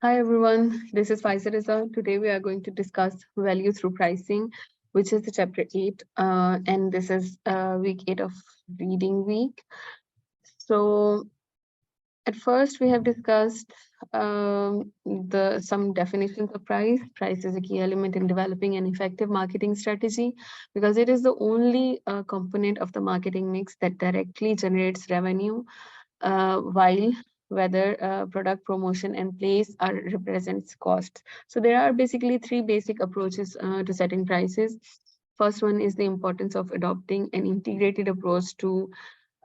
Hi everyone, this is Faiza. Today we are going to discuss value through pricing, which is the chapter 8, and this is week 8 of reading week. So at first we have discussed the some definitions of price. Price is a key element in developing an effective marketing strategy because it is the only component of the marketing mix that directly generates revenue while whether product promotion and place are represents costs. So there are basically three basic approaches to setting prices. First one is the importance of adopting an integrated approach to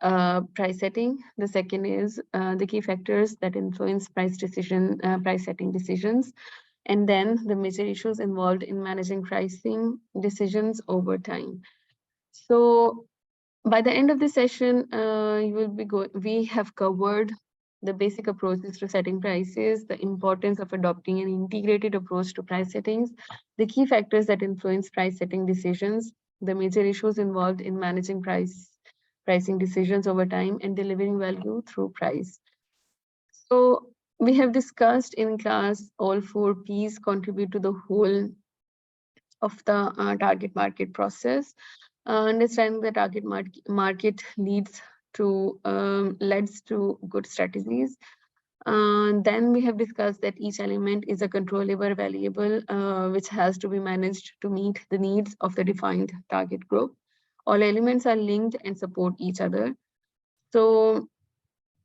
price setting. The second is the key factors that influence price setting decisions, and then the major issues involved in managing pricing decisions over time. So by the end of the session, you will be we have covered the basic approaches to setting prices, the importance of adopting an integrated approach to price settings, the key factors that influence price setting decisions, the major issues involved in managing pricing decisions over time, and delivering value through price. So we have discussed in class all four P's contribute to the whole of the target market process. Understanding the target market leads to good strategies. Then we have discussed that each element is a controllable variable which has to be managed to meet the needs of the defined target group. All elements are linked and support each other. So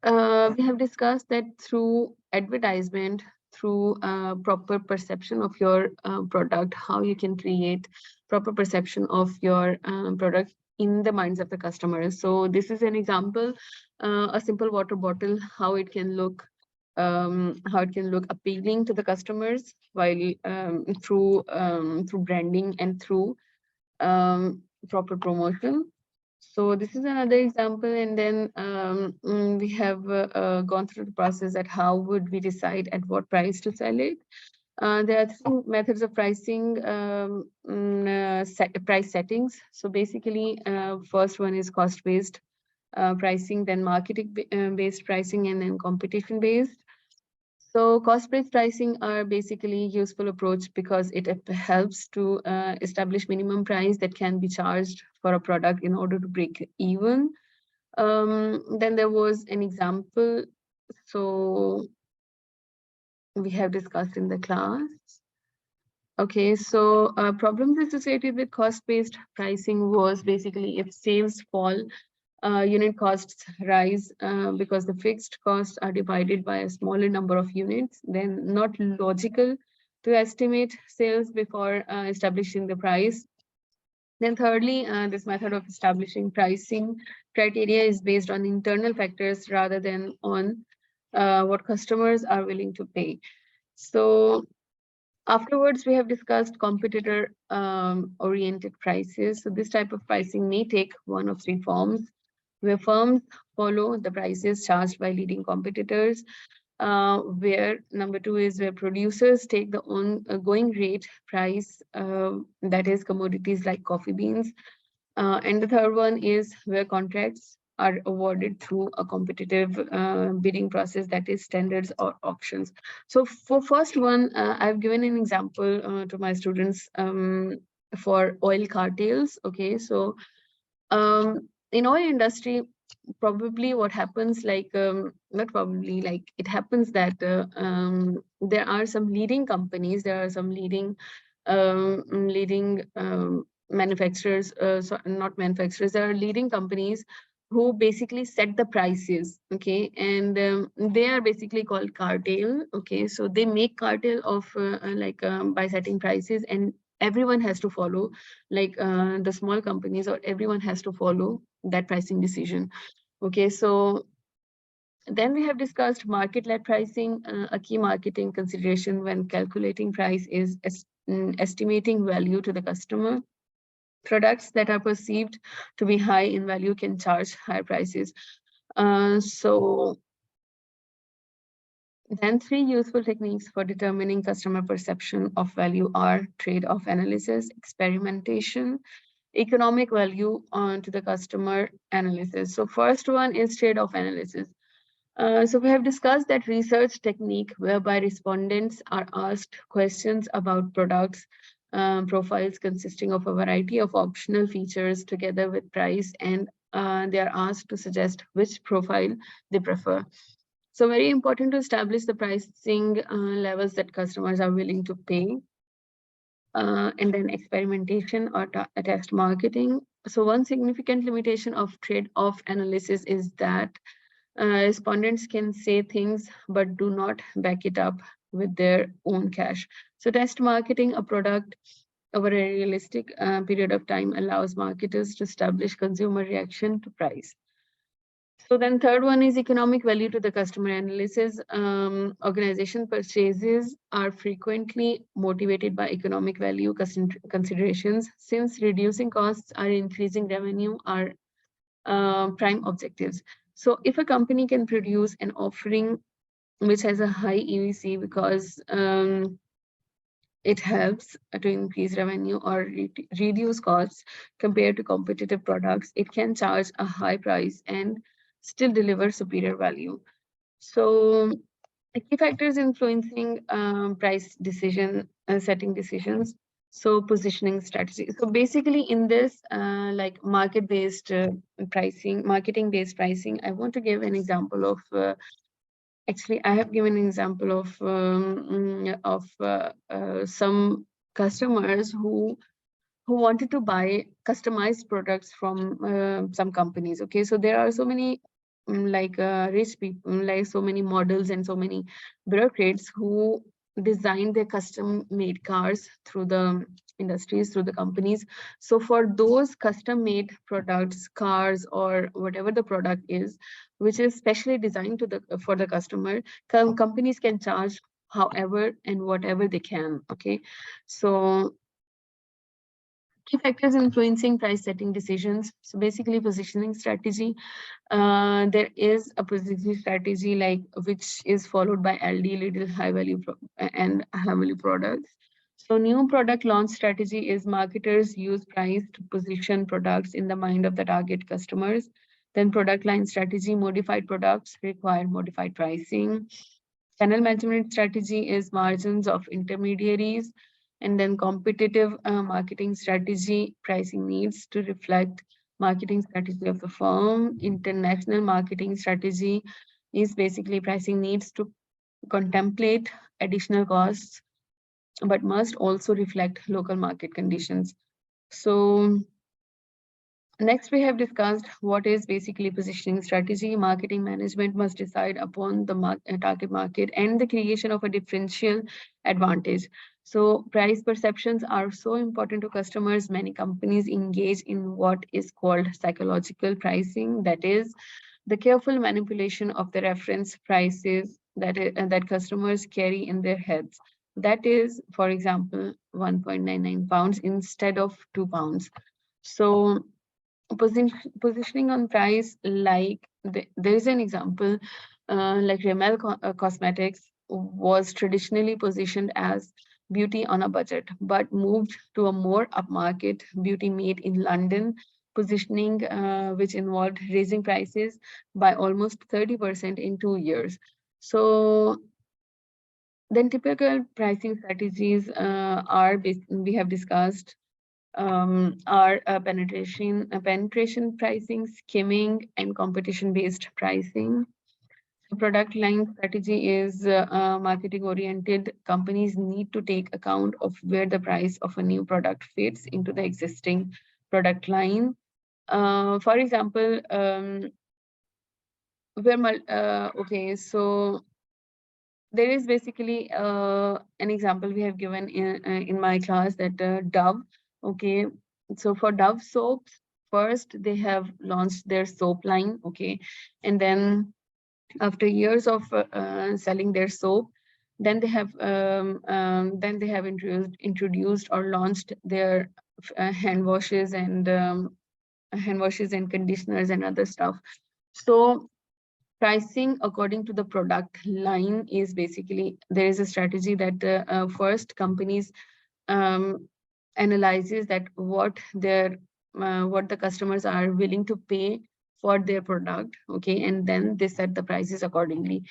we have discussed that through advertisement, through proper perception of your product, how you can create proper perception of your product in the minds of the customers. So this is an example, a simple water bottle, how it can look appealing to the customers while through branding and through proper promotion. So this is another example, and then we have gone through the process at how would we decide at what price to sell it. There are three methods of pricing, price settings. So basically, first one is cost-based pricing, then marketing-based pricing, and then competition-based. So cost-based pricing are basically useful approach because it helps to establish minimum price that can be charged for a product in order to break even. Then there was an example. So we have discussed in the class. Okay, so problems associated with cost-based pricing was basically if sales fall, unit costs rise because the fixed costs are divided by a smaller number of units, then not logical to estimate sales before establishing the price. Then thirdly, this method of establishing pricing criteria is based on internal factors rather than on what customers are willing to pay. So afterwards, we have discussed competitor oriented prices. So this type of pricing may take one of three forms, where firms follow the prices charged by leading competitors, where number two is where producers take the ongoing rate price, that is commodities like coffee beans. And the third one is where contracts are awarded through a competitive bidding process, that is standards or auctions. So for first one, I've given an example to my students for oil cartels. Okay, so in oil industry, probably what happens, like not probably, like it happens that there are some leading companies, there are some leading manufacturers, so not manufacturers, there are leading companies who basically set the prices. Okay, and they are basically called cartel. Okay, so they make cartel of by setting prices, and everyone has to follow, like the small companies or everyone has to follow that pricing decision. Okay, so then we have discussed market-led pricing. A key marketing consideration when calculating price is estimating value to the customer. Products that are perceived to be high in value can charge higher prices. So then three useful techniques for determining customer perception of value are trade-off analysis, experimentation, economic value to the customer analysis. So first one is trade-off analysis. So we have discussed that research technique whereby respondents are asked questions about products, profiles consisting of a variety of optional features together with price, and they are asked to suggest which profile they prefer. So very important to establish the pricing levels that customers are willing to pay. And then experimentation or test marketing. So one significant limitation of trade-off analysis is that respondents can say things but do not back it up with their own cash. So test marketing a product over a realistic period of time allows marketers to establish consumer reaction to price. So then third one is economic value to the customer analysis. Organization purchases are frequently motivated by economic value considerations, since reducing costs or increasing revenue are prime objectives. So if a company can produce an offering which has a high EVC because it helps to increase revenue or reduce costs compared to competitive products, it can charge a high price and still deliver superior value. So the key factors influencing price decision setting decisions. So positioning strategy. So basically in this like market-based pricing, marketing-based pricing, I want to give an example of actually, I have given an example of some customers who wanted to buy customized products from some companies. Okay, so there are so many like rich people, like so many models and so many bureaucrats who design their custom made cars through the industries, through the companies. So for those custom made products, cars, or whatever the product is, which is specially designed to the for the customer, companies can charge however and whatever they can. Okay, so key factors influencing price setting decisions. So basically positioning strategy. There is a positioning strategy like which is followed by LD, little high value and high value products. So new product launch strategy is marketers use price to position products in the mind of the target customers. Then product line strategy, modified products require modified pricing. Channel management strategy is margins of intermediaries, and then competitive marketing strategy, pricing needs to reflect marketing strategy of the firm. International marketing strategy is basically pricing needs to contemplate additional costs, but must also reflect local market conditions. So next, we have discussed what is basically positioning strategy. Marketing management must decide upon the target market and the creation of a differential advantage. So price perceptions are so important to customers. Many companies engage in what is called psychological pricing. That is the careful manipulation of the reference prices that customers carry in their heads. That is, for example, 1.99 pounds instead of 2 pounds. So positioning on price, like there is an example like Rimmel Cosmetics was traditionally positioned as beauty on a budget, but moved to a more upmarket beauty made in London positioning, which involved raising prices by almost 30% in 2 years. So then typical pricing strategies we have discussed are penetration pricing, skimming, and competition-based pricing. So product line strategy is marketing-oriented. Companies need to take account of where the price of a new product fits into the existing product line. For example, okay, so there is basically an example we have given in my class that Dove. Okay, so for Dove soaps, first they have launched their soap line. Okay, and then after years of selling their soap, then they have introduced or launched their hand washes and conditioners and other stuff. So pricing according to the product line is basically, there is a strategy that first companies analyzes that what the customers are willing to pay for their product, okay, and then they set the prices accordingly.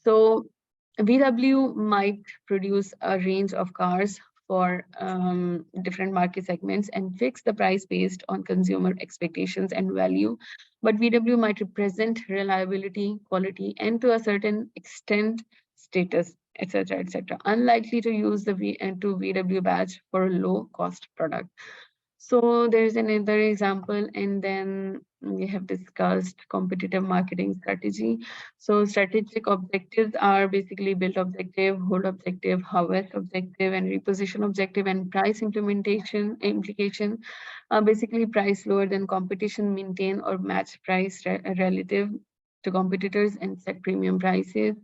So VW might produce a range of cars for different market segments and fix the price based on consumer expectations and value. But VW might represent reliability, quality, and to a certain extent, status, etc., etc. Unlikely to use the VW badge for a low cost product. So there's another example, and then we have discussed competitive marketing strategy. So strategic objectives are basically build objective, hold objective, harvest objective, and reposition objective, and price implementation implication. Basically, price lower than competition, maintain or match price relative to competitors, and set premium prices,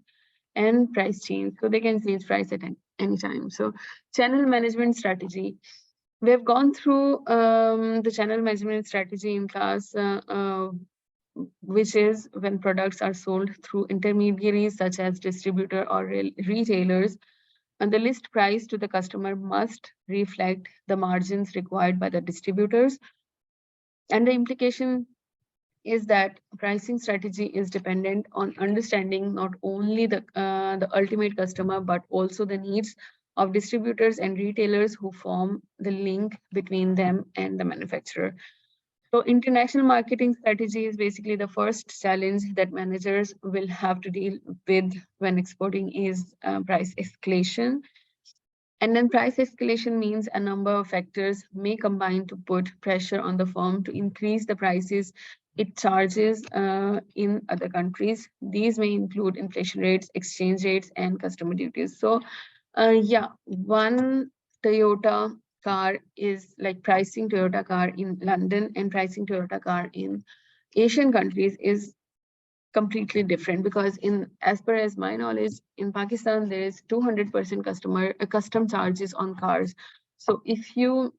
and price change. So they can change price at any time. So channel management strategy. We have gone through the channel management strategy in class, which is when products are sold through intermediaries such as distributor or retailers, and the list price to the customer must reflect the margins required by the distributors. And the implication is that pricing strategy is dependent on understanding not only the ultimate customer, but also the needs of distributors and retailers who form the link between them and the manufacturer. So international marketing strategy is basically the first challenge that managers will have to deal with when exporting is price escalation. And then price escalation means a number of factors may combine to put pressure on the firm to increase the prices it charges in other countries. These may include inflation rates, exchange rates, and customer duties. So yeah, one Toyota car is like pricing Toyota car in London and pricing Toyota car in Asian countries is completely different, because in as per as my knowledge, in Pakistan there is 200% custom charges on cars. So if you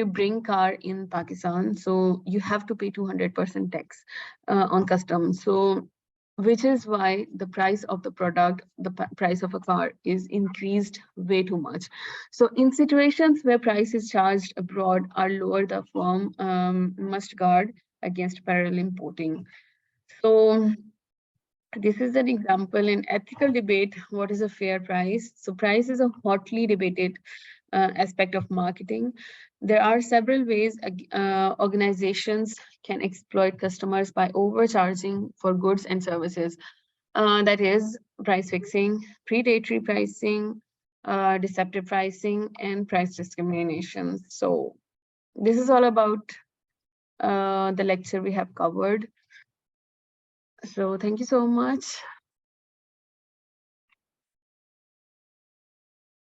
bring car in Pakistan, so you have to pay 200% tax on customs. So which is why the price of the product, the price of a car is increased way too much. So in situations where price is charged abroad are lower, the firm must guard against parallel importing. So this is an example in ethical debate. What is a fair price? So price is a hotly debated aspect of marketing. There are several ways organizations can exploit customers by overcharging for goods and services. That is price fixing, predatory pricing, deceptive pricing, and price discrimination. So this is all about the lecture we have covered. So thank you so much.